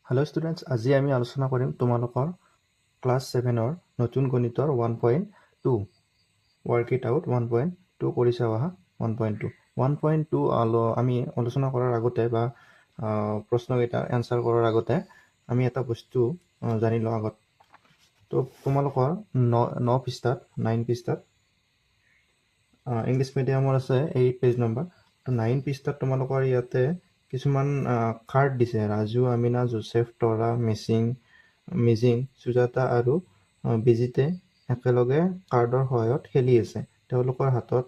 Hello' students, আজি আমি আলোচনা কৰিম তোমালোকৰ ক্লাছ 7-ৰ নতুন গণিতৰ 1.2 ৱৰ্ক ইট আউট 1.2 কৰি চাওঁ আহা। 1.2 আমি আলোচনা কৰাৰ আগতে বা প্ৰশ্নকেইটা এনচাৰ কৰাৰ আগতে আমি এটা বস্তু জানি লওঁ আগত। তো তোমালোকৰ 9 পৃষ্ঠাত 9 পৃষ্ঠাত ইংলিছ মিডিয়ামৰ আছে 8 পেজ নম্বৰ। তো 9 পৃষ্ঠাত তোমালোকৰ ইয়াতে কিছুমান কাৰ্ড দিছে। ৰাজু, আমিনা, জোচেফ, তৰা, মিজিং, সুজাতা আৰু বিজিতে একেলগে কাৰ্ডৰ সহায়ত খেলি আছে। তেওঁলোকৰ হাতত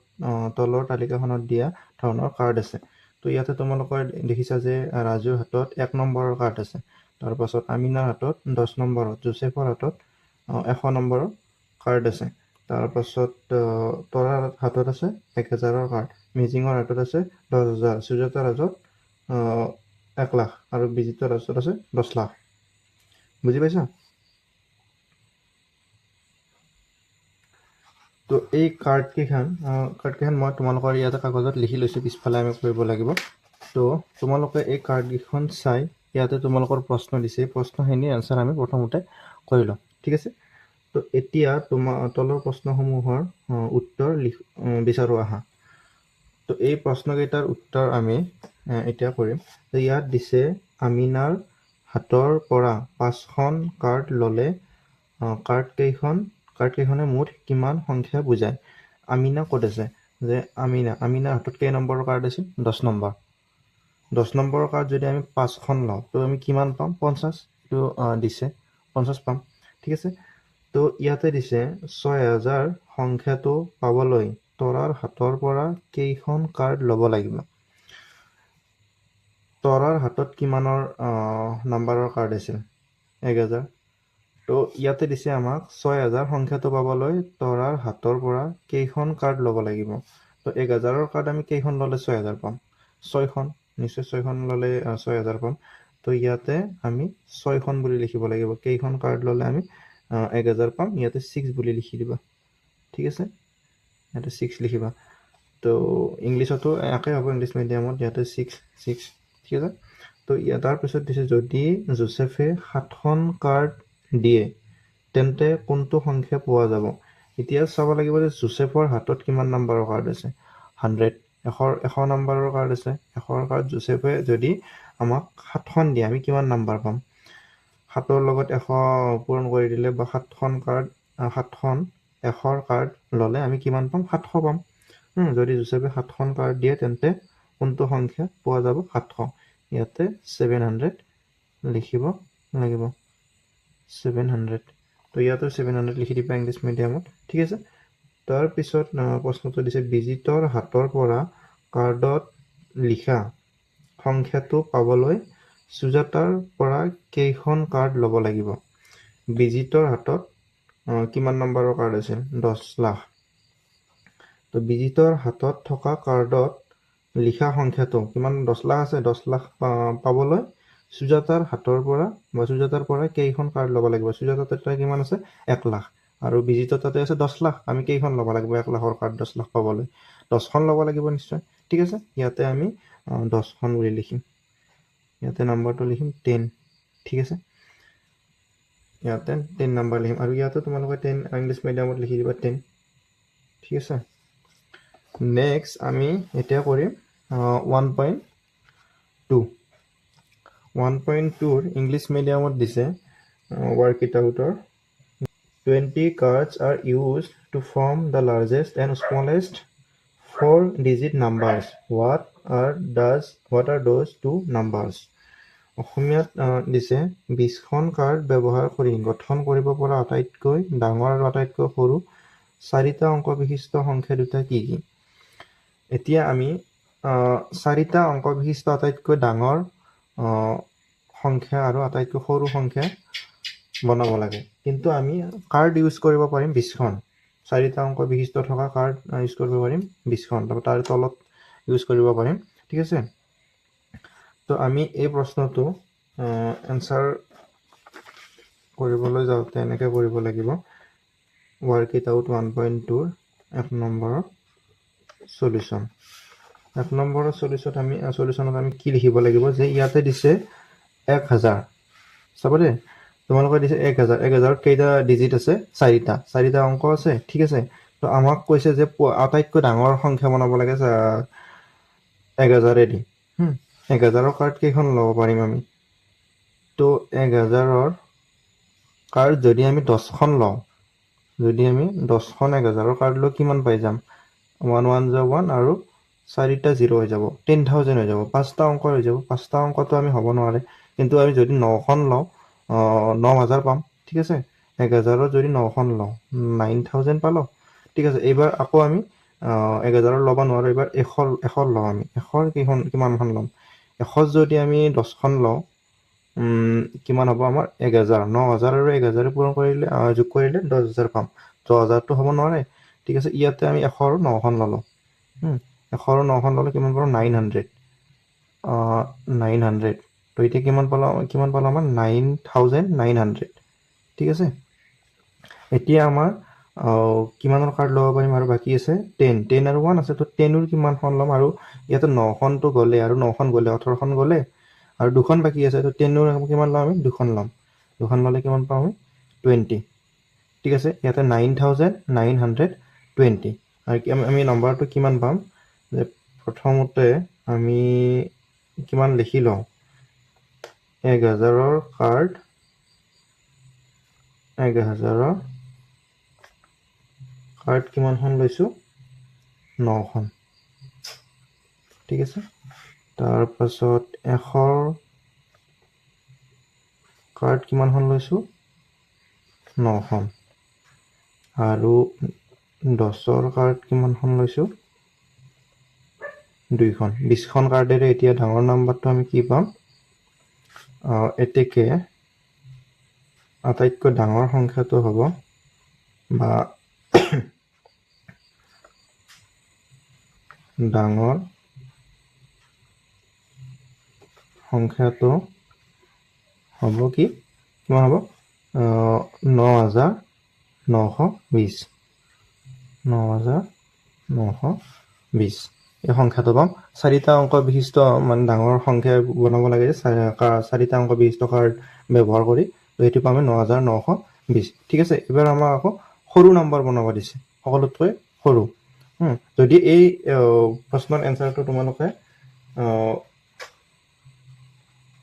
তলৰ তালিকাখনত দিয়া ধৰণৰ কাৰ্ড আছে। তো ইয়াতে তোমালোকৰ দেখিছা যে ৰাজুৰ হাতত 1 নম্বৰৰ কাৰ্ড আছে। তাৰপাছত আমিনাৰ হাতত 10 নম্বৰত, জোচেফৰ হাতত 100 নম্বৰৰ কাৰ্ড আছে। তাৰপাছত তৰাৰ হাতত আছে 1000ৰ কাৰ্ড, মিজিঙৰ হাতত আছে 10,000, সুজাতাৰ হাতত 1 লাখ আৰু বিজিতৰ হাতত আছে 10 লাখ। বুজি পাইছা? তো এই কাৰ্ডকেইখন মই তোমালোকৰ ইয়াতে কাগজত লিখি লৈছোঁ, পিছফালে আমি কৰিব লাগিব। তো তোমালোকে এই কাৰ্ডকেইখন চাই ইয়াতে তোমালোকৰ প্ৰশ্ন দিছে, প্ৰশ্নখিনি এনচাৰ আমি প্ৰথমতে কৰি ল'ম, ঠিক আছে? তো এতিয়া তলৰ প্ৰশ্নসমূহৰ উত্তৰ বিচাৰোঁ আহা। তো এই প্ৰশ্নকেইটাৰ উত্তৰ আমি এতিয়া কৰিম। ইয়াত দিছে আমিনাৰ হাতৰ পৰা 5খন কাৰ্ড ল'লে কাৰ্ডকেইখনে মুঠ কিমান সংখ্যা বুজায়? আমিনা ক'ত আছে? যে আমিনাৰ হাতত কেই নম্বৰৰ কাৰ্ড আছিল? 10 নম্বৰ। 10 নম্বৰৰ কাৰ্ড যদি আমি 5খন লওঁ তো আমি কিমান পাম? 50। এইটো দিছে 50 পাম, ঠিক আছে? তো ইয়াতে দিছে 6000 সংখ্যাটো পাবলৈ তৰাৰ হাতৰ পৰা কেইখন কাৰ্ড ল'ব লাগিব? তৰাৰ হাতত কিমানৰ নাম্বাৰৰ কাৰ্ড আছিল? 1000। তো ইয়াতে দিছে আমাক 6000 সংখ্যাটো পাবলৈ তৰাৰ হাতৰ পৰা কেইখন কাৰ্ড ল'ব লাগিব? তো 1000ৰ কাৰ্ড আমি কেইখন ল'লে 6000 পাম? 6খন। নিশ্চয় 6খন ল'লে 6000 পাম। তো ইয়াতে আমি 6খন বুলি লিখিব লাগিব। কেইখন কাৰ্ড ল'লে আমি 1000 পাম? ইয়াতে 6 বুলি লিখি দিবা, ঠিক আছে? ইয়াতে 6 লিখিবা। তো ইংলিছতো একে হ'ব, ইংলিছ মিডিয়ামত ইয়াতে 6, ঠিক আছে? তো তাৰপিছত দিছে যদি জোচেফে 7খন কাৰ্ড দিয়ে তেন্তে কোনটো সংখ্যা পোৱা যাব? এতিয়া চাব লাগিব যে জোচেফৰ হাতত কিমান নম্বৰৰ কাৰ্ড আছে? 100 নম্বৰৰ কাৰ্ড আছে। 100ৰ কাৰ্ড জোচেফে যদি আমাক 7খন দিয়ে আমি কিমান নম্বৰ পাম? 7ৰ লগত 100 পূৰণ কৰি দিলে বা 7খন 100ৰ কাৰ্ড ল'লে আমি কিমান পাম? 700 পাম। যদি জোচেফে 7খন কাৰ্ড দিয়ে তেন্তে কোনটো সংখ্যা পোৱা যাব? 700। ইয়াতে 700 লিখিব লাগিব, 700। তো ইয়াতো 700 লিখি দিবা ইংলিছ মিডিয়ামত, ঠিক আছে? তাৰপিছত প্ৰশ্নটো দিছে বিজিতৰ হাতৰ পৰা কাৰ্ডত লিখা সংখ্যাটো পাবলৈ সুজাতাৰ পৰা কেইখন কাৰ্ড ল'ব লাগিব? বিজিতৰ হাতত কিমান নম্বৰৰ কাৰ্ড আছিল? 10 লাখ। তো বিজিতৰ হাতত থকা কাৰ্ডত লিখা সংখ্যাটো কিমান? 10 লাখ আছে। 10 লাখ পাবলৈ সুজাতাৰ পৰা কেইখন কাৰ্ড ল'ব লাগিব? সুজাতাৰ তাতে কিমান আছে? 1 লাখ। আৰু বিজিতৰ তাতে আছে 10 লাখ। আমি কেইখন ল'ব লাগিব 1 লাখৰ কাৰ্ড 10 লাখ পাবলৈ? 10খন ল'ব লাগিব নিশ্চয়, ঠিক আছে? ইয়াতে আমি 10খন বুলি লিখিম। ইয়াতে নম্বৰটো লিখিম 10, ঠিক আছে? ইয়াতে 10 নম্বৰ লিখিম আৰু ইয়াতে তোমালোকে 10 ইংলিছ মিডিয়ামত লিখি দিবা 10, ঠিক আছে? নেক্সট আমি এতিয়া কৰিম 1.2। 1.2ৰ ইংলিছ মিডিয়ামত দিছে work it আউটৰ 20 cards are used to form the largest and smallest 4-digit numbers. What are those two numbers? অসমীয়াত দিছে 20খন কাৰ্ড ব্যৱহাৰ কৰি গঠন কৰিব পৰা আটাইতকৈ ডাঙৰ আৰু আটাইতকৈ সৰু 4টা অংক বিশিষ্ট সংখ্যা দুটা কি কি? এতিয়া আমি 4টা অংক বিশিষ্ট আটাইতকৈ ডাঙৰ সংখ্যা আৰু আটাইতকৈ সৰু সংখ্যা বনাব লাগে, কিন্তু আমি কাৰ্ড ইউজ কৰিব পাৰিম 20খন। 4টা অংক বিশিষ্ট থকা কাৰ্ড ইউজ কৰিব পাৰিম 20খন, তাৰ তলত ইউজ কৰিব পাৰিম, ঠিক আছে? তো আমি এই প্ৰশ্নটো এনচাৰ কৰিবলৈ যাওঁতে এনেকৈ কৰিব লাগিব। ৱৰ্ক ইট আউট 1.2ৰ 1 নম্বৰৰ সলিউশ্যন। 1 নম্বৰৰ সলিউশ্যনত আমি কি লিখিব লাগিব যে ইয়াতে দিছে 1000। চাব দেই তোমালোকে দিছে 1000 1000ত কেইটা ডিজিট আছে চাৰিটা অংক আছে ঠিক আছে তো আমাক কৈছে যে আটাইতকৈ ডাঙৰ সংখ্যা বনাব লাগে 1000 দি 1000ৰ কাৰ্ড কেইখন ল'ব পাৰিম আমি তো 1000ৰ কাৰ্ড যদি আমি 10খন লওঁ যদি আমি 10খন 1000ৰ কাৰ্ড লৈ কিমান পাই যাম 1 আৰু 4টা 0 হৈ যাব 10000 হৈ যাব 5টা অংক হৈ যাব 5টা অংকটো আমি হ'ব নোৱাৰে কিন্তু আমি যদি 9খন লওঁ 9000 পাম ঠিক আছে 1000ৰ যদি 9খন লওঁ 9000 পালো ঠিক আছে এইবাৰ আকৌ আমি 1000ৰ ল'ব নোৱাৰো এইবাৰ 100 লওঁ আমি 100ৰ কিমানখন ল'ম 100 যদি আমি 10খন লওঁ কিমান হ'ব আমাৰ 1000 9000 আৰু 1000 পূৰণ কৰিলে যোগ কৰিলে 10000 পাম 10000টো হ'ব নোৱাৰে ঠিক আছে ইয়াতে আমি 100 আৰু 9খন ল'লো 100 আৰু 9খন ল'লে কিমান পাম 900 900 তো এতিয়া কিমান পালো আমাৰ 9900 ঠিক আছে এতিয়া আমাৰ কিমানৰ কাৰ্ড ল'ব পাৰিম আৰু বাকী আছে 10 আৰু 1 আছে তো 10ৰ কিমানখন ল'ম আৰু ইয়াতে 9খনটো গ'লে আৰু 9খন গ'লে 18খন গ'লে আৰু দুখন বাকী আছে তো 10ৰ কিমান ল'ম আমি দুখন ল'ম দুখন ল'লে কিমান পাম আমি 20 ঠিক আছে ইয়াতে 9920 আৰু আমি নম্বৰটো কিমান পাম যে প্ৰথমতে আমি কিমান লিখি লওঁ 1000ৰ কাৰ্ড 1000ৰ কাৰ্ড কিমানখন লৈছোঁ 9খন ঠিক আছে তাৰপাছত 100ৰ কাৰ্ড কিমানখন লৈছোঁ 9খন আৰু 10ৰ কাৰ্ড কিমানখন লৈছোঁ 2খন 20খন কাৰ্ডেৰে এতিয়া ডাঙৰ নাম্বাৰটো আমি কি পাম এতেকে আটাইতকৈ ডাঙৰ সংখ্যাটো হ'ব বা ডাঙৰ সংখ্যাটো হ'ব কি কিমান হ'ব 9920 9920 এই সংখ্যাটো পাম 4টা অংক বিশিষ্ট মানে ডাঙৰ সংখ্যা বনাব লাগে 4টা অংক বিশিষ্ট কাৰ্ড ব্যৱহাৰ কৰি তো এইটো পাম 9920 ঠিক আছে এবাৰ আমাক আকৌ সৰু নম্বৰ বনাব দিছে সকলোতকৈ সৰু যদি এই প্ৰশ্নৰ এনসাৰটো তোমালোকে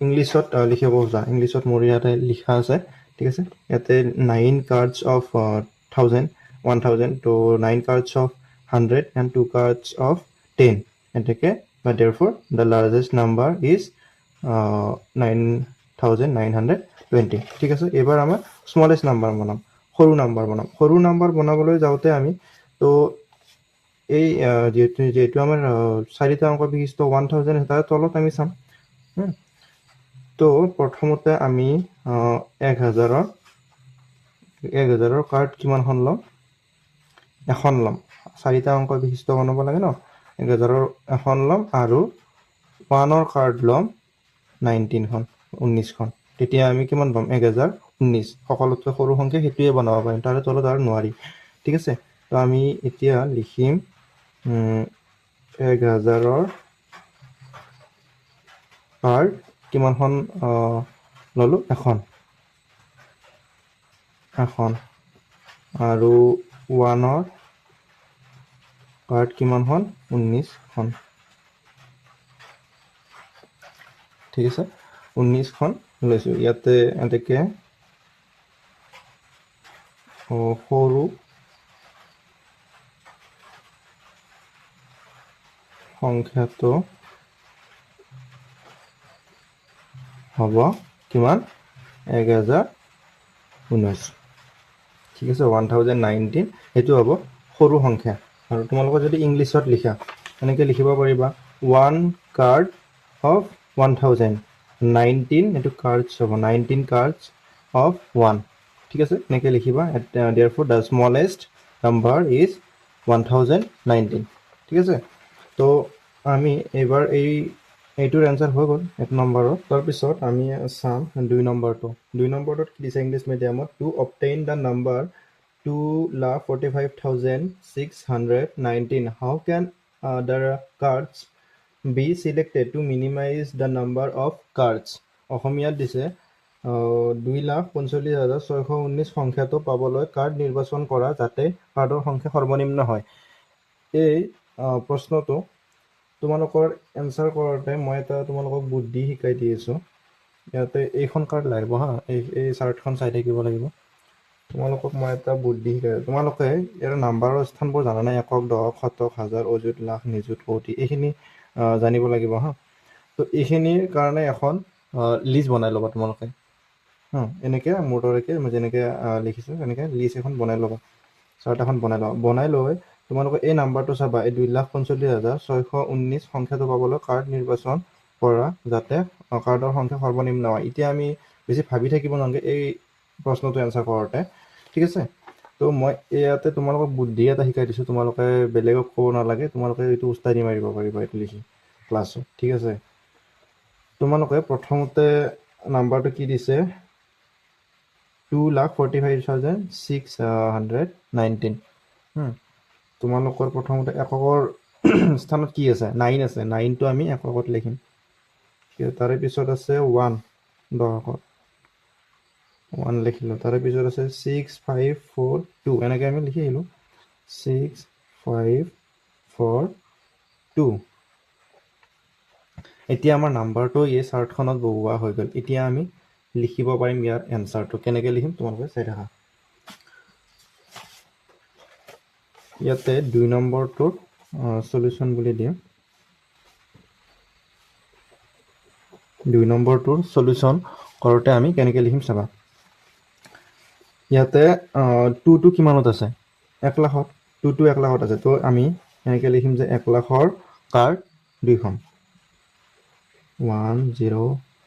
ইংলিছত লিখিব খোজা ইংলিছত মোৰ ইয়াতে লিখা আছে ঠিক আছে ইয়াতে 9 cards of 1000 তো 9 cards of 100 and 2 cards of 10 এতেকে but therefore the largest number is 9920 ঠিক আছে এবাৰ আমাৰ smallest number বনাম সৰু নাম্বাৰ বনাবলৈ যাওঁতে আমি তো এই যেহেতু আমাৰ 4টা অংক বিশিষ্ট 1000 তাৰ তলত আমি চাম তো প্ৰথমতে আমি 1000ৰ কাৰ্ড কিমানখন ল'ম এখন ল'ম 4টা অংক বিশিষ্ট বনাব লাগে ন 1000ৰ এখন ল'ম আৰু 1ৰ কাৰ্ড ল'ম 19খন তেতিয়া আমি কিমান পাম 1019 সকলোতকৈ সৰু সংখ্যা সেইটোৱে বনাব পাৰিম তাৰে তলত আৰু নোৱাৰি ঠিক আছে তো আমি এতিয়া লিখিম 1000ৰ কাৰ্ড কিমানখন ল'লো এখন আৰু 1ৰ কাৰ্ড কিমানখন 19খন ঠিক আছে 19খন লৈছোঁ ইয়াতে এনেকৈ সৰু সংখ্যাটো হ'ব কিমান 1019 ঠিক আছে 1019 সেইটো হ'ব সৰু সংখ্যা আৰু তোমালোকে যদি ইংলিছত লিখা এনেকৈ লিখিব পাৰিবা 1 কাৰ্ড অফ 1000 19 এটো কাৰ্ডছ হ'ব 19 কাৰ্ডছ অফ 1 ঠিক আছে এনেকৈ লিখিবা therefore the smallest number is 1019 ঠিক আছে তো আমি এবাৰ এইটোৰ এনসাৰ হৈ গ'ল 1 নম্বৰৰ তাৰপিছত আমি চাম 2 নম্বৰটোত কি দিছে ইংলিছ মিডিয়ামত two obtain the number 2,45,619 how can the cards be selected to minimize the number of cards অসমীয়াত দিছে 2,45,619 সংখ্যাটো পাবলৈ কাৰ্ড নিৰ্বাচন কৰা যাতে কাৰ্ডৰ সংখ্যা সৰ্বনিম্ন হয়। এই প্ৰশ্নটো তোমালোকৰ এনচাৰ কৰোঁতে মই এটা তোমালোকক বুদ্ধি শিকাই দি আছোঁ। ইয়াতে এইখন কাৰ্ড লাগিব হা, এই চাৰ্টখন চাই থাকিব লাগিব। তোমালোকক মই এটা বুদ্ধি শিকাই, তোমালোকে ইয়াৰ নাম্বাৰৰ স্থানবোৰ জানানে? একক, দশক, শতক, হাজাৰ, অযুত, লাখ, নিযুত, কৌটি, এইখিনি জানিব লাগিব হা। তো এইখিনিৰ কাৰণে এখন লিষ্ট বনাই ল'বা তোমালোকে। এনেকৈ মোৰ দৰেকৈ মই যেনেকৈ লিখিছোঁ তেনেকৈ লিষ্ট এখন বনাই ল'বা, চাৰ্ট এখন বনাই ল'বা। বনাই লৈ তোমালোকে এই নাম্বাৰটো চাবা, এই 2,45,619 সংখ্যাটো পাবলৈ কাৰ্ড নিৰ্বাচন কৰা যাতে কাৰ্ডৰ সংখ্যা সৰ্বনিম্ন হয়। এতিয়া আমি বেছি ভাবি থাকিব নালাগে এই প্ৰশ্নটো এনচাৰ কৰোঁতে, ঠিক আছে? তো মই ইয়াতে তোমালোকক বুদ্ধি এটা শিকাই দিছোঁ, তোমালোকে বেলেগক ক'ব নালাগে, তোমালোকে এইটো উস্তাদি মাৰিব পাৰিবা এইটো লিখি ক্লাছত, ঠিক আছে? তোমালোকে প্ৰথমতে নাম্বাৰটো কি দিছে? 2,45,619। তোমালোকৰ প্ৰথমতে এককৰ স্থানত কি আছে? 9 আছে, 9টো আমি এককত লিখিম। তাৰে পিছত আছে 1 দশকত, 1 লিখিলোঁ। তাৰে পিছত আছে 6,5,4,2, এনেকৈ আমি লিখি আহিলোঁ 6,5,4,2। এতিয়া আমাৰ নাম্বাৰটো এই চাৰ্টখনত বহুওৱা হৈ গ'ল। এতিয়া আমি লিখিব পাৰিম ইয়াৰ এনচাৰটো। কেনেকৈ লিখিম তোমালোকে চাই থাকা। ইয়াতে 2 নম্বৰটোৰ সলিউশ্যন বুলি দিম। 2 নম্বৰটোৰ সলিউশ্যন কৰোঁতে আমি কেনেকৈ লিখিম চাবা। ইয়াতে 2টো কিমানত আছে? 1 লাখত। 2টো 1 লাখত আছে, তো আমি এনেকৈ লিখিম যে 1 লাখৰ কাৰ্ড 2খন। 1 0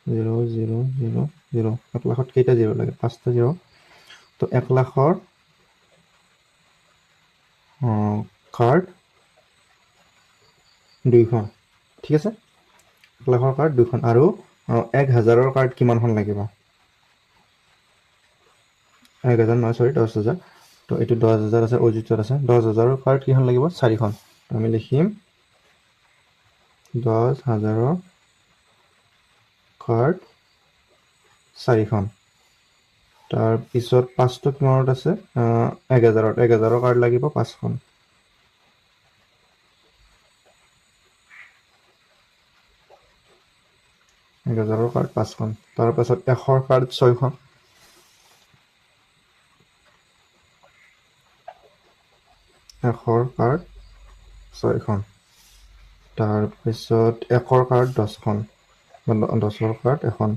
0 0 0 0। 1 লাখত কেইটা 0 লাগে? 5টা 0। তো 1 লাখৰ কাৰ্ড 2খন, ঠিক আছে? 1 লাখৰ কাৰ্ড 2খন। আৰু 1,000ৰ কাৰ্ড কিমানখন লাগিব? 1,000 নহয়, চৰি 10,000। তো এইটো 10,000 আছে, অযুতত আছে। 10,000ৰ কাৰ্ড কিমান লাগিব? 4খন। আমি লিখিম 10,000ৰ কাৰ্ড 4খন। তাৰপিছত 5টো কিমানত আছে? 1,000ত। 1,000ৰ কাৰ্ড লাগিব 5খন। 1,000ৰ কাৰ্ড 5খন। তাৰপাছত 100ৰ কাৰ্ড 6খন। 100ৰ কাৰ্ড 6খন। তাৰপিছত 100ৰ কাৰ্ড 10খন। 10ৰ কাৰ্ড 1খন।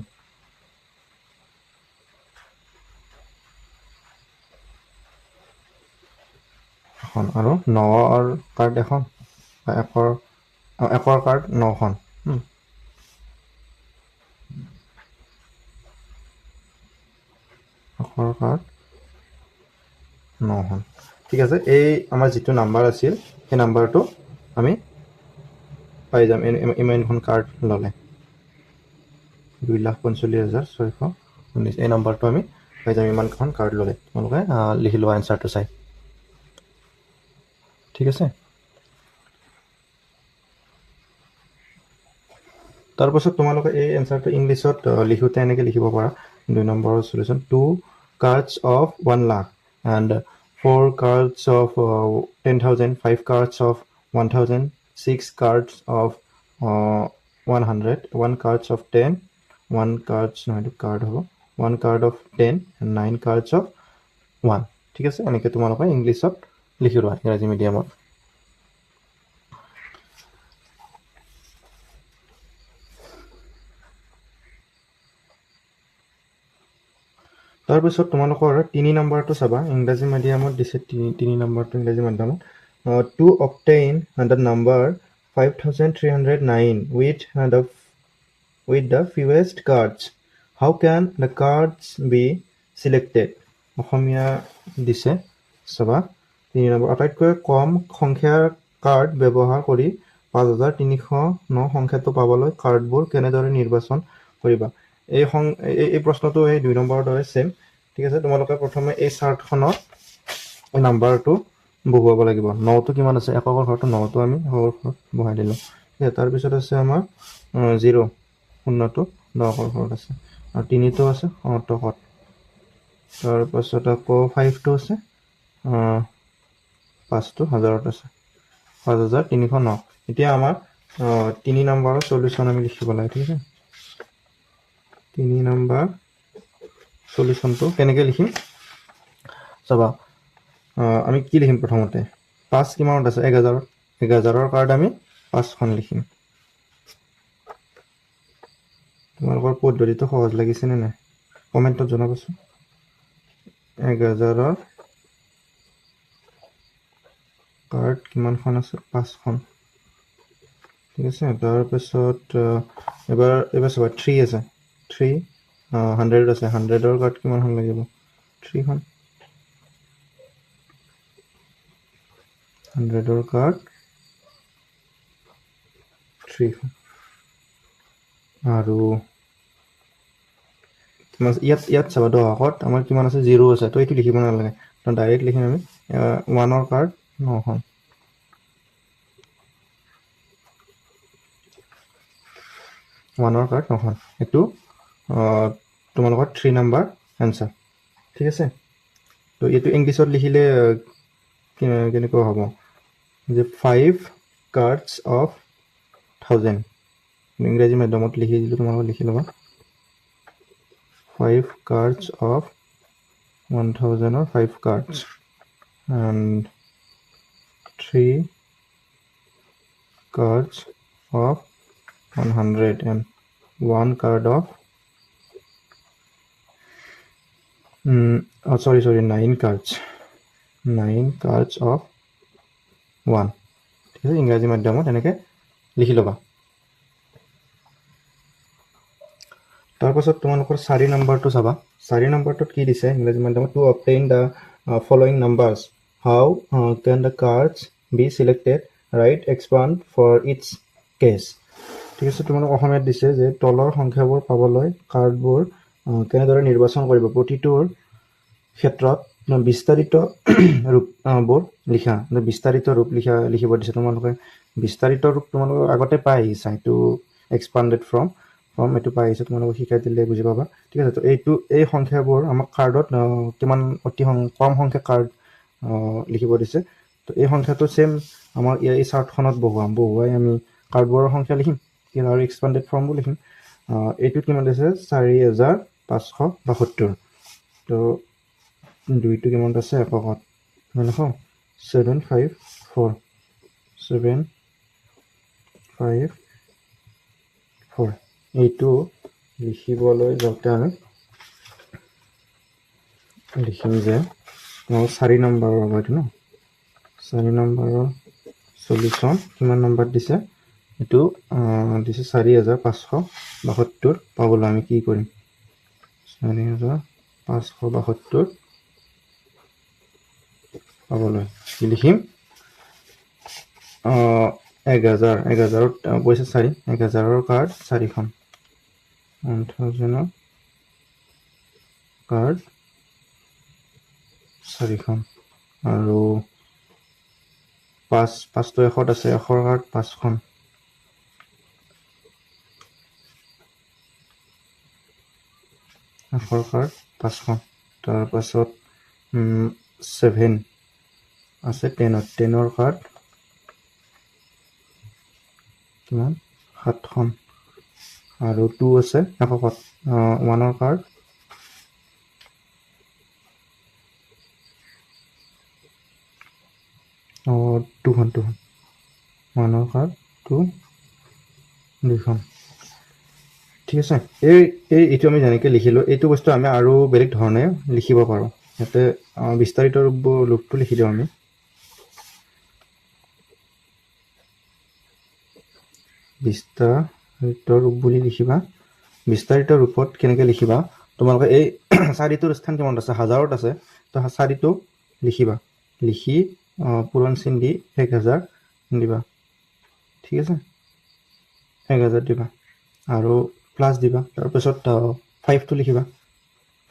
আৰু 9ৰ কাৰ্ড 1খন। 100ৰ কাৰ্ড 9খন। 100ৰ কাৰ্ড 9খন, ঠিক আছে? এই আমাৰ যিটো নাম্বাৰ আছিল সেই নাম্বাৰটো আমি পাই যাম ইমানখন কাৰ্ড ল'লে। 2,45,619 এই নাম্বাৰটো আমি পাই যাম ইমানখন কাৰ্ড ল'লে। তোমালোকে লিখি লোৱা এনচাৰটো চাই, ঠিক আছে? তাৰপাছত তোমালোকে এই এনচাৰটো ইংলিছত লিখোঁতে এনেকৈ লিখিব পাৰা। 2 নম্বৰৰ solution, 2 cards of 1 lakh and 4 cards of 10,000, 5 cards of 1,000, 6 cards of 100, 1 cards of 10, 1 cards নহয়, কাৰ্ড হ'ব 1 card of 10 and 9 cards of 1, ঠিক আছে? এনেকৈ তোমালোকে ইংলিছত লিখি লোৱা ইংৰাজী মিডিয়ামত। তাৰপিছত তোমালোকৰ 3 নম্বৰটো চাবা, ইংৰাজী মিডিয়ামত দিছে 3 নম্বৰটো ইংৰাজী মাধ্যমত। To obtain the number 5,309 with the fewest cards, how can the cards be selected? অসমীয়া দিছে চাবা। 3 নম্বৰ, আটাইতকৈ কম সংখ্যাৰ কাৰ্ড ব্যৱহাৰ কৰি 5,309 সংখ্যাটো পাবলৈ কাৰ্ডবোৰ কেনেদৰে নিৰ্বাচন কৰিবা? এই প্ৰশ্নটো এই 2 নম্বৰৰ দৰে ছেম, ঠিক আছে? তোমালোকে প্ৰথমে এই চাৰ্টখনত এই নাম্বাৰটো বহুৱাব লাগিব। 9টো কিমান আছে? এককৰ ঘৰটো 9টো আমি এককৰ ঘৰত বহাই দিলোঁ। তাৰপিছত আছে আমাৰ 0, 0টো দশকৰ ঘৰত আছে। আৰু 3টো আছে টকত। তাৰপাছত আকৌ 5টো আছে 5টো 1000ত আছে 5309। এতিয়া আমাৰ 3 নম্বৰৰ সলিউশ্যন আমি লিখিব লাগে, ঠিক আছে। 3 নম্বৰ সলিউশ্যনটো কেনেকৈ লিখিম চাবা। আমি কি লিখিম প্ৰথমতে 5 কিমানত আছে 1000ত 1000ৰ কাৰ্ড আমি 5খন লিখিম। তোমালোকৰ পদ্ধতিটো সহজ লাগিছেনে নাই কমেণ্টত জনাবচোন। 1000ৰ কাৰ্ড কিমানখন আছে 5খন, ঠিক আছে। তাৰপিছত এবাৰ চাবা 3 আছে 3 100 আছে 100ৰ কাৰ্ড কিমানখন লাগিব 3খন। 100ৰ কাৰ্ড 3খন। আৰু ইয়াত চাবা 10ত আমাৰ কিমান আছে 0 আছে, তো এইটো লিখিব নালাগে, তো ডাইৰেক্ট লিখিম আমি 1ৰ কাৰ্ড 9খন। 1ৰ কাৰ্ড 9খন, এইটো তোমালোকৰ 3 নম্বৰ এনচাৰ, ঠিক আছে। তো এইটো ইংলিছত লিখিলে কেনেকুৱা হ'ব যে 5 কাৰ্ডছ অফ 1000। ইংৰাজী মাধ্যমত লিখি দিলোঁ, তোমালোকে লিখি ল'বা 5 cards of 1000 or 5 cards and 3 cards of 100 and 1 card of 9 cards of 1, ঠিক আছে। ইংৰাজী মাধ্যমত এনেকৈ লিখি ল'বা। তাৰপাছত তোমালোকৰ 4 নম্বৰটো চাবা। 4 নম্বৰটোত কি দিছে ইংৰাজী মাধ্যমত to obtain the following numbers how can the cards be selected right expand for its case, ঠিক আছে। তোমালোক অসমীয়াত দিছে যে তলৰ সংখ্যাবোৰ পাবলৈ কাৰ্ডবোৰ কেনেদৰে নিৰ্বাচন কৰিব, প্ৰতিটোৰ ক্ষেত্ৰত বিস্তাৰিত ৰূপবোৰ লিখা, বিস্তাৰিত ৰূপ লিখিব দিছে। তোমালোকে বিস্তাৰিত ৰূপ তোমালোকে আগতে পাই আহিছা, এইটো এক্সপাণ্ডেড ফ্ৰম এইটো পাই আহিছে, তোমালোকক শিকাই দিলে বুজি পাবা, ঠিক আছে। তো এই সংখ্যাবোৰ আমাক কাৰ্ডত কিমান অতি কম সংখ্যা কাৰ্ড লিখিব দিছে। তো এই সংখ্যাটো ছেম আমাৰ এই চাৰ্টখনত বহুৱাই আমি কাৰ্ডবোৰৰ সংখ্যা লিখিম আৰু এক্সপাণ্ডেড ফৰ্মবোৰ লিখিম। এইটো কিমান দিছে 4572। তো 2টো কিমান আছে এককত লিখোঁ 754। এইটো লিখিবলৈ যাওঁতে আমি লিখিম যে 4 নম্বৰৰ হ'ব এইটো ন। 4 নম্বৰৰ সলিউশ্যন কিমান নম্বৰ দিছে, এইটো দিছে 4572। পাবলৈ আমি কি কৰিম 4572 পাবলৈ কি লিখিম 1000ত পইচা 4, 1000ৰ কাৰ্ড 4খন, 1000ৰ কাৰ্ড 4খন আৰু 5টো 100ত আছে 100ৰ কাৰ্ড 5খন, 100ৰ কাৰ্ড 5খন। তাৰপাছত 7 আছে 10ৰ কাৰ্ড কিমান 7খন আৰু 2 আছে 100ত 1ৰ কাৰ্ড 2খন 1ৰ কাৰ্ড 2খন, ঠিক আছে। এইটো আমি যেনেকৈ লিখিলোঁ, এইটো বস্তু আমি আৰু বেলেগ ধৰণে লিখিব পাৰোঁ। ইয়াতে বিস্তাৰিত ৰূপটো লিখি দিওঁ আমি। বিস্তাৰিত ৰূপ বুলি লিখিবা। বিস্তাৰিত ৰূপত কেনেকৈ লিখিবা, তোমালোকে এই 4টোৰ স্থান কিমান আছে 1000ত আছে, তো 4টো লিখিবা, লিখি পূৰণ চিন দি 1000 দিবা, ঠিক আছে। 1000 দিবা আৰু প্লাছ দিবা। তাৰপিছত 5টো লিখিবা,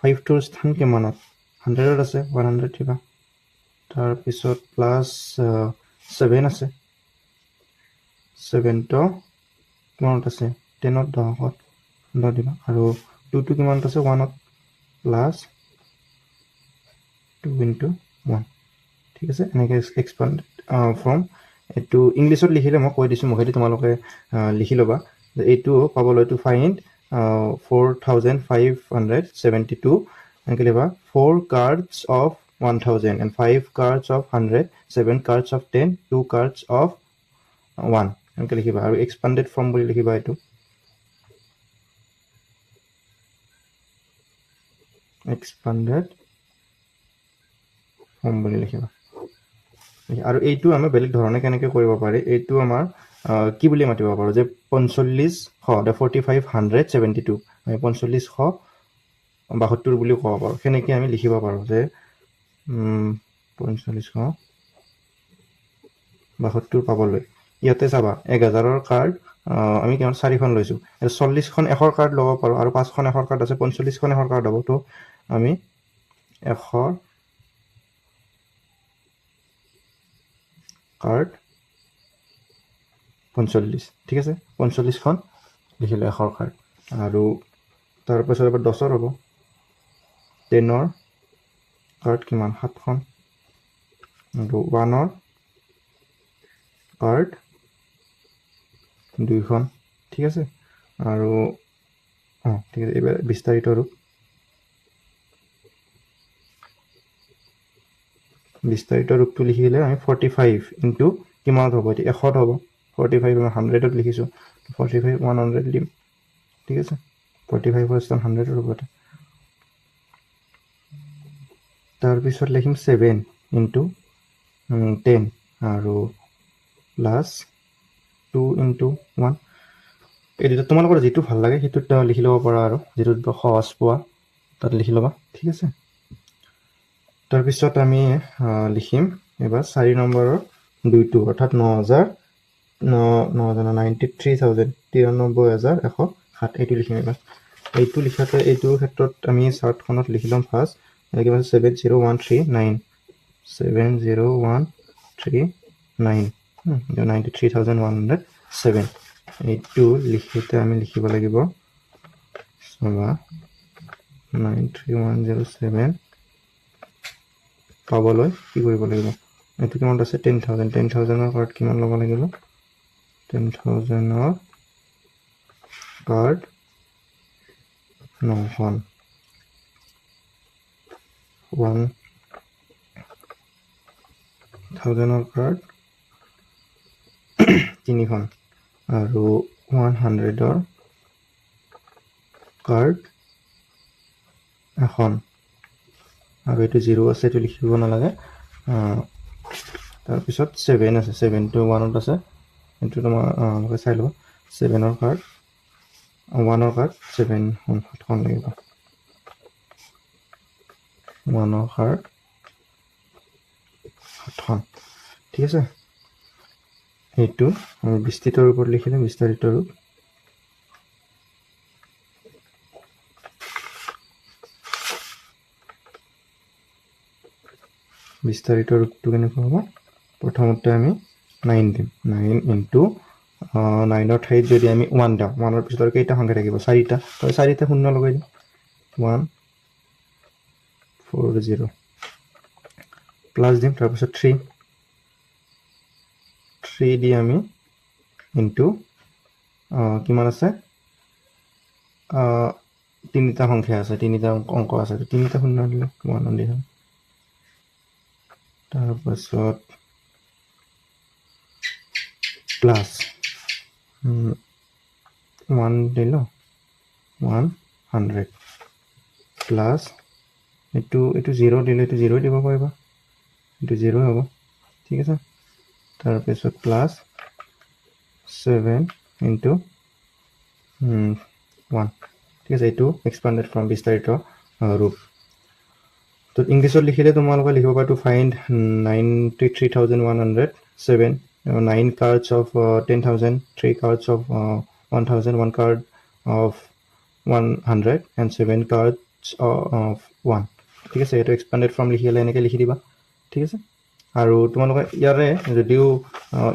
5টোৰ স্থান কিমানত 100ত আছে 100 দিবা। তাৰপিছত প্লাছ 7 আছে, 7টো কিমানত আছে 10ত 10ত দিবা আৰু 2টো কিমানত আছে 1ত প্লাছ 2 ইনটু 1 ঠিক আছে এনেকৈ এক্সপান্ড ফ্ৰম এইটো ইংলিছত লিখিলে মই কৈ দিছোঁ মুখেদি তোমালোকে লিখি ল'বা যে এইটো পাবলৈ টু ফাইণ্ড 4572 এনেকৈ লিখবা 4 cards of 1000 and 5 cards of 100 7 cards of 10 2 cards of 1 এনেকৈ লিখিবা আৰু এক্সপান্ডেড ফ্ৰম বুলি লিখিবা এইটো এক্সপান্ডেড ফ্ৰম বুলি লিখিবা আৰু এইটো আমি বেলেগ ধৰণে কেনেকৈ কৰিব পাৰি এইটো আমাৰ কি বুলি মাতিব পাৰোঁ যে 4572 আমি 4572 বুলি ক'ব পাৰোঁ সেনেকৈ আমি লিখিব পাৰোঁ যে 4572 পাবলৈ ইয়াতে চাবা 1000ৰ কাৰ্ড আমি কিমান 4খন লৈছোঁ 40খন 100ৰ কাৰ্ড ল'ব পাৰোঁ আৰু 5খন 100ৰ কাৰ্ড আছে 45খন 100ৰ কাৰ্ড হ'ব তো আমি 100 কাৰ্ড 45 ঠিক আছে 45খন লিখিলোঁ 100ৰ কাৰ্ড আৰু তাৰপাছত এবাৰ 10ৰ হ'ব 10ৰ কাৰ্ড কিমান 7খন আৰু 1ৰ কাৰ্ড 2খন ঠিক আছে আৰু ঠিক আছে এইবাৰ বিস্তাৰিত ৰূপ বিস্তাৰিত ৰূপটো লিখিলে আমি 45 ইনটু কিমানত হ'ব এতিয়া 100ত হ'ব 45 আমি 100ত লিখিছোঁ 45 100 দিম ঠিক আছে 45 স্থান 100ৰ ৰূপতে তাৰপিছত লিখিম 7 ইনটু 10 আৰু প্লাছ 2 ইনটু 1 এই দুটা তোমালোকৰ যিটো ভাল লাগে সেইটোত লিখি ল'ব পাৰা আৰু যিটোত সহজ পোৱা তাত লিখি ল'বা ঠিক আছে তাৰপিছত আমি লিখিম এবাৰ 4 নম্বৰৰ 2টো অৰ্থাৎ 93,107 এইটো লিখিম এবাৰ এইটো লিখাতে এইটোৰ ক্ষেত্ৰত আমি চাৰ্টখনত লিখি ল'ম ফাৰ্ষ্ট এনেকৈ 70139 93,107 এইটো লিখোঁতে আমি লিখিব লাগিব 93107 পাবলৈ কি কৰিব লাগিব এইটো কিমান আছে 10,000ৰ কাৰ্ড কিমান ল'ব লাগিব 10,000ৰ কাৰ্ড 9খন 1,000ৰ কাৰ্ড 3খন আৰু 100ৰ কাৰ্ড এখন আৰু এইটো 0 আছে এইটো লিখিব নালাগে তাৰপিছত 7 আছে 7টো 1ত আছে এইটো তোমালোকে চাই ল'বা 7ৰ কাৰ্ড 1ৰ কাৰ্ড 7খন লাগিব 1ৰ কাৰ্ড 7খন ঠিক আছে এইটো আমি বিস্তৃত ৰূপত লিখিলে বিস্তাৰিত ৰূপ বিস্তাৰিত ৰূপটো কেনেকুৱা হ'ব প্ৰথমতে আমি 9 দিম 9 ইনটু 9ৰ ঠাইত যদি আমি 1 দিওঁ 1ৰ পিছত আৰু কেইটা সংখ্যা থাকিব 4টা তো 4টা শূন্য লগাই দিম 140 প্লাছ দিম তাৰপিছত 3 দি আমি ইনটু কিমান আছে 3টা সংখ্যা আছে 3টা অংক আছে 3টা শূন্য দিলে 1 দি তাৰপাছত প্লাছ 1 দিলোঁ 100 প্লাছ এইটো 0 দিলে এইটো 0 দিব পাৰিবা এইটো 0 হ'ব ঠিক আছে তাৰপিছত প্লাছ 7 ইনটু 1 ঠিক আছে এইটো এক্সপান্ডেড ফ্ৰম বিস্তাৰিত ৰূপ তো ইংলিছত লিখিলে তোমালোকে লিখিব পাৰা to find 93,107 9 cards of 10,000 3 cards of 1,000 1 card of 100 and 7 cards of 1 ঠিক আছে এইটো এক্সপান্ডেড ফ্ৰম লিখিলে এনেকৈ লিখি দিবা ঠিক আছে আৰু তোমালোকে ইয়াৰে যদিও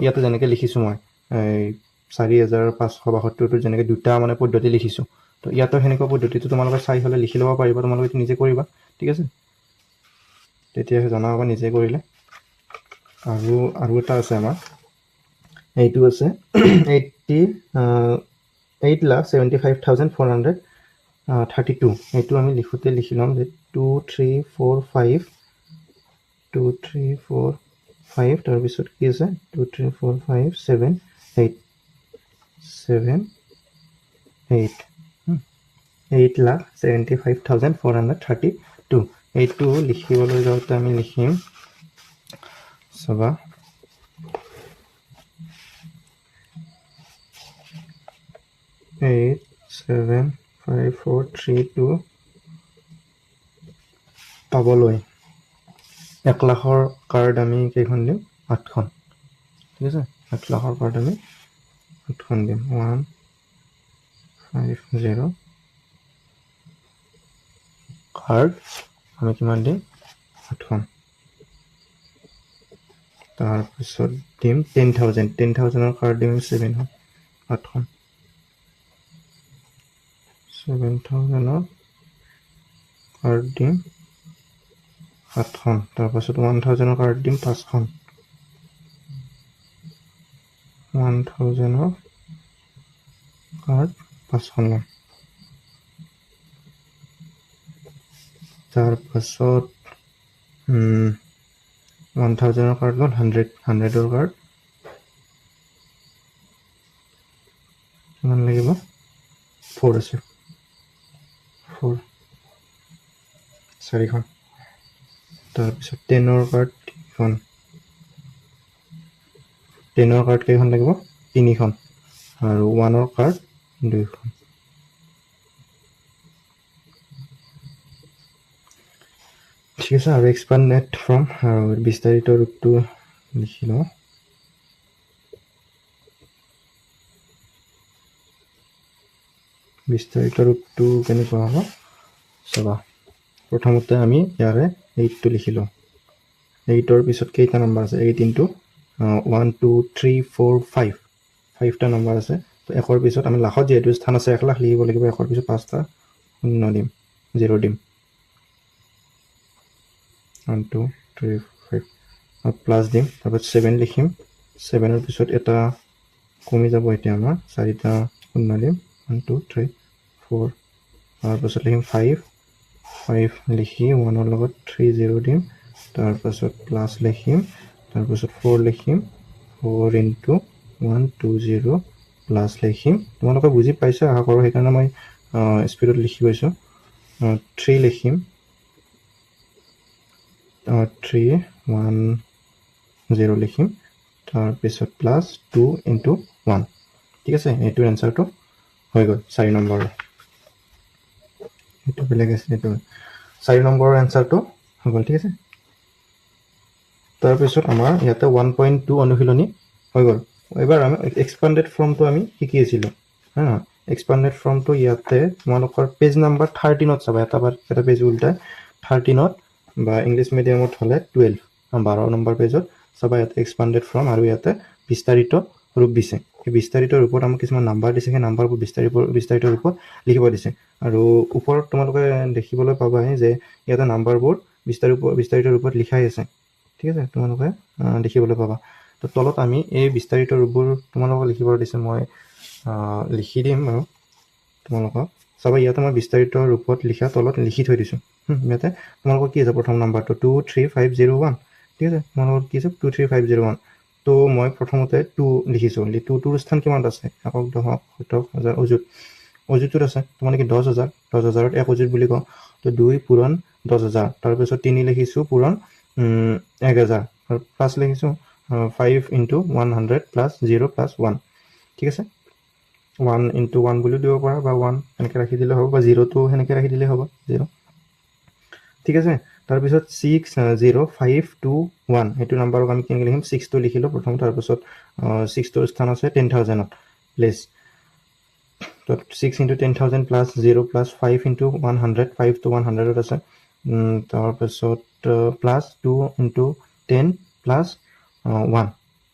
ইয়াতে যেনেকৈ লিখিছোঁ মই 4,572টো যেনেকৈ দুটা মানে পদ্ধতি লিখিছোঁ তো ইয়াতো সেনেকুৱা পদ্ধতিটো তোমালোকে চাই হ'লে লিখি ল'ব পাৰিবা, তোমালোকে এইটো নিজে কৰিবা, ঠিক আছে। তেতিয়াহে জনা হ'ব নিজে কৰিলে। আৰু এটা আছে আমাৰ, এইটো আছে 8,75,432। এইটো আমি লিখোঁতে লিখি ল'ম যে 2345 2345, তাৰপিছত কি আছে 2345 7 8 7 8 8,75,432। এইটো লিখিবলৈ যাওঁতে আমি লিখিম, চাবা 8,7,5,4,3,2 পাবলৈ 1 লাখৰ কাৰ্ড আমি কেইখন দিম? 8খন, ঠিক আছে। 1 লাখৰ কাৰ্ড আমি 8খন দিম। 150 কাৰ্ড আমি কিমান দিম? 8খন। তাৰপিছত দিম 10,000ৰ কাৰ্ড দিম 8খন। 7,000ৰ কাৰ্ড দিম 8খন। তাৰপাছত 1,000ৰ কাৰ্ড দিম 5খন। 1,000ৰ কাৰ্ড 5খন ল'ম। তাৰপাছত 1,000ৰ কাৰ্ড ল'ম 100ৰ কাৰ্ড কিমান লাগিব? 4 আছে, 4খন। তাৰপিছত 10ৰ কাৰ্ড 3খন। 10ৰ কাৰ্ড কেইখন লাগিব? 3খন। আৰু 1ৰ কাৰ্ড 2খন। ঠিক আছে। আৰু এক্সপাণ্ডেড ফ্ৰম, আৰু বিস্তাৰিত ৰূপটো লিখি লওঁ। বিস্তাৰিত ৰূপটো কেনেকুৱা হ'ব চাবা। প্ৰথমতে আমি ইয়াৰে 8টো লিখি লওঁ। 8ৰ পিছত কেইটা নম্বৰ আছে? 8 × 1 2 3 4 5, 5টা নম্বৰ আছে। তো 1ৰ পিছত আমি লাখত যিহেতু স্থান আছে 1 লাখ লিখিব লাগিব। 1ৰ পিছত 5টা 0 দিম, 0 দিম। 1 2 3 5 প্লাছ দিম। তাৰপিছত 7 লিখিম। 7ৰ পিছত এটা কমি যাব, এতিয়া আমাৰ 4টা 0 দিম। 1 2 3 4। তাৰপাছত লিখিম 5 লিখি 1ৰ লগত 3 0 দিম। তাৰপাছত প্লাছ লিখিম। তাৰপাছত 4 লিখিম। 4 × 120 প্লাছ লিখিম। তোমালোকে বুজি পাইছা আশা কৰোঁ, সেইকাৰণে মই স্পীডত লিখি গৈছোঁ। 3 লিখিম। 3 1 0 লিখিম। তাৰপিছত প্লাছ 2 × 1, ঠিক আছে। এইটোৰ এনচাৰটো হৈ গ'ল 4 নম্বৰৰ। এইটো বেলেগ আছে, এইটো 4 নম্বৰৰ এনচাৰটো হৈ গ'ল, ঠিক আছে। তাৰপিছত আমাৰ ইয়াতে 1.2 অনুশীলনী হৈ গ'ল। এইবাৰ আমি এক্সপাণ্ডেড ফৰ্মটো আমি শিকি আছিলোঁ, হয় নহয়? এক্সপাণ্ডেড ফৰ্মটো ইয়াতে তোমালোকৰ পেজ নাম্বাৰ 13ত চাবা। এটা পেজ উল্টাই 13ত, বা ইংলিছ মিডিয়ামত হ'লে 12 নম্বৰ পেজত চাবা। ইয়াতে এক্সপাণ্ডেড ফৰ্ম আৰু ইয়াতে বিস্তাৰিত ৰূপ দিছে। সেই বিস্তাৰিত ৰূপত আমাক কিছুমান নাম্বাৰ দিছে। সেই নাম্বাৰবোৰ বিস্তাৰিত ৰূপত লিখিব দিছে। আৰু ওপৰত তোমালোকে দেখিবলৈ পাবা যে ইয়াতে নাম্বাৰবোৰ বিস্তাৰিত ৰূপত লিখাই আছে, ঠিক আছে। তোমালোকে দেখিবলৈ পাবা। তো তলত আমি এই বিস্তাৰিত ৰূপবোৰ তোমালোকক লিখিব দিছে। মই লিখি দিম বাৰু তোমালোকক। চাবা ইয়াতে মই বিস্তাৰিত ৰূপত লিখা তলত লিখি থৈ দিছোঁ। ইয়াতে তোমালোকৰ কি আছে? প্ৰথম নাম্বাৰটো 23501, ঠিক আছে। তোমালোকৰ কি আছে? 23501। তো মই প্ৰথমতে 2 লিখিছোঁ। 2টোৰ স্থান কিমানত আছে? 1 দশক 70,000 অযুতত আছে। তোমালোকে 10,000, 10,000ত 1 অযুত বুলি কওঁ। তো 2 পূৰণ 10,000। তাৰপিছত 3 লিখিছোঁ পূৰণ 1,000। আৰু প্লাছ লিখিছোঁ 5 × 100 প্লাছ 0 প্লাছ 1, ঠিক আছে। 1 × 1 বুলিও দিব পাৰা, বা 1 এনেকৈ ৰাখি দিলে হ'ব, বা 0টো সেনেকৈ ৰাখি দিলে হ'ব, 0, ঠিক আছে। তাৰপিছত 60521 সেইটো নাম্বাৰক আমি কেনেকৈ লিখিম? 6টো লিখিলোঁ প্ৰথম। তাৰপিছত 6টোৰ স্থান আছে 10,000ত প্লেচ। তো 6 × 10,000 প্লাছ 0 প্লাছ 5 × 100, 5টো 100ত আছে। তাৰপিছত প্লাছ 2 × 10 প্লাছ 1,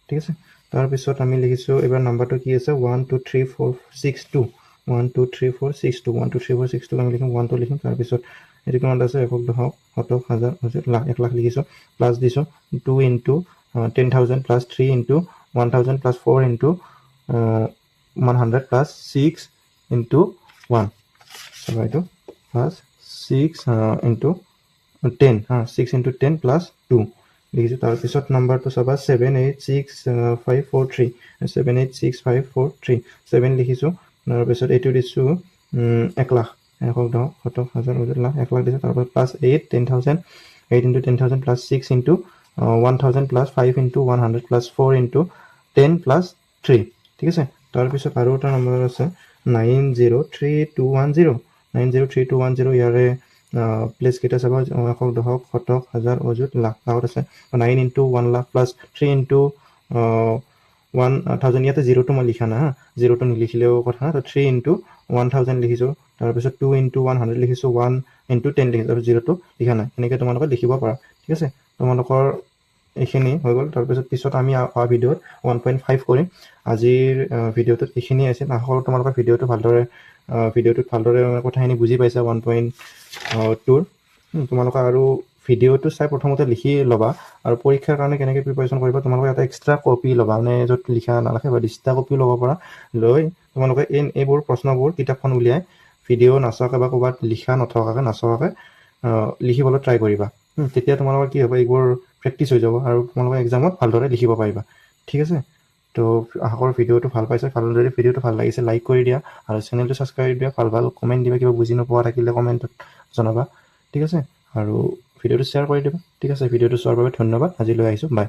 ঠিক আছে। তাৰপিছত আমি লিখিছোঁ এইবাৰ নাম্বাৰটো কি আছে? 1 2 3 4 6 2 1 2 3 4 6 2 1 2 3 4 6 2 আমি লিখিম 1 2 লিখিম তাৰপিছত এইটো কিমান আছে একক দশক শতক হাজাৰ অযুত লাখ 1 লাখ লিখিছোঁ প্লাছ দিছোঁ 2 into 10,000 plus 3 into 1,000 plus 4 into 100 plus 6 into 1 চাবা এইটো প্লাছ 6 ইনটু 10 6 ইনটু 10 প্লাছ 2 লিখিছোঁ তাৰপিছত নম্বৰটো চাবা 786,543 786,543 7 লিখিছোঁ তাৰপিছত এইটো দিছোঁ 1 লাখ একক দশক শতক হাজাৰ অযুত লাখ 1 লাখ দিছোঁ তাৰপিছত plus 8 10,000 8 into 10,000 plus 6 into 1,000 plus 5 into 100 plus 4 into 10 plus 3 ঠিক আছে তাৰপিছত আৰু এটা নম্বৰ আছে 903210 903210 ইয়াৰে প্লেচ কেইটা চাব একক দশক শতক হাজাৰ অযুত লাখ লাখত আছে 9 ইনটু 1 লাখ প্লাছ 3 ইনটু 1,000 ইয়াতে জিৰ'টো মই লিখা নাই জিৰ'টো নিলিখিলেও কথা নাই 3 ইনটু 1,000 লিখিছোঁ তাৰপিছত 2 ইনটু 100 লিখিছোঁ 1 ইনটু 10 লিখিছোঁ তাৰপিছত জিৰ'টো লিখা নাই এনেকৈ তোমালোকে লিখিব পাৰা ঠিক আছে তোমালোকৰ এইখিনি হৈ গ'ল তাৰপিছত পিছত আমি অহা ভিডিঅ'ত 1.5 কৰিম আজিৰ ভিডিঅ'টোত এইখিনি আছিল আশা কৰোঁ তোমালোকৰ ভিডিঅ'টোত ভালদৰে কথাখিনি বুজি পাইছা 1.2ৰ তোমালোকে আৰু ভিডিঅ'টো চাই প্ৰথমতে লিখি ল'বা আৰু পৰীক্ষাৰ কাৰণে কেনেকৈ প্ৰিপাৰেশ্যন কৰিবা তোমালোকে এটা এক্সট্ৰা কপি ল'বা মানে য'ত লিখা নালাগে বা ডিজিটেল কপিও ল'ব পাৰা লৈ তোমালোকে এইবোৰ প্ৰশ্নবোৰ কিতাপখন উলিয়াই ভিডিঅ' নাচোৱাকৈ বা ক'ৰবাত লিখা নথকাকৈ লিখিবলৈ ট্ৰাই কৰিবা তেতিয়া তোমালোকৰ কি হ'ব এইবোৰ প্ৰেক্টিচ হৈ যাব আৰু তোমালোকে এক্সামত ভালদৰে লিখিব পাৰিবা ঠিক আছে তো আশা কৰোঁ ভিডিঅ'টো ভাল পাইছে ভালদৰে ভিডিঅ'টো ভাল লাগিছে লাইক কৰি দিয়া আৰু চেনেলটো ছাবস্ক্ৰাইব দিয়া ভাল কমেণ্ট দিবা কিবা বুজি নোপোৱা থাকিলে কমেণ্টত জনাবা ঠিক আছে আৰু ভিডিঅ'টো শ্বেয়াৰ কৰি দিবা ঠিক আছে ভিডিঅ'টো চোৱাৰ বাবে ধন্যবাদ আজিলৈ আহিছোঁ বাই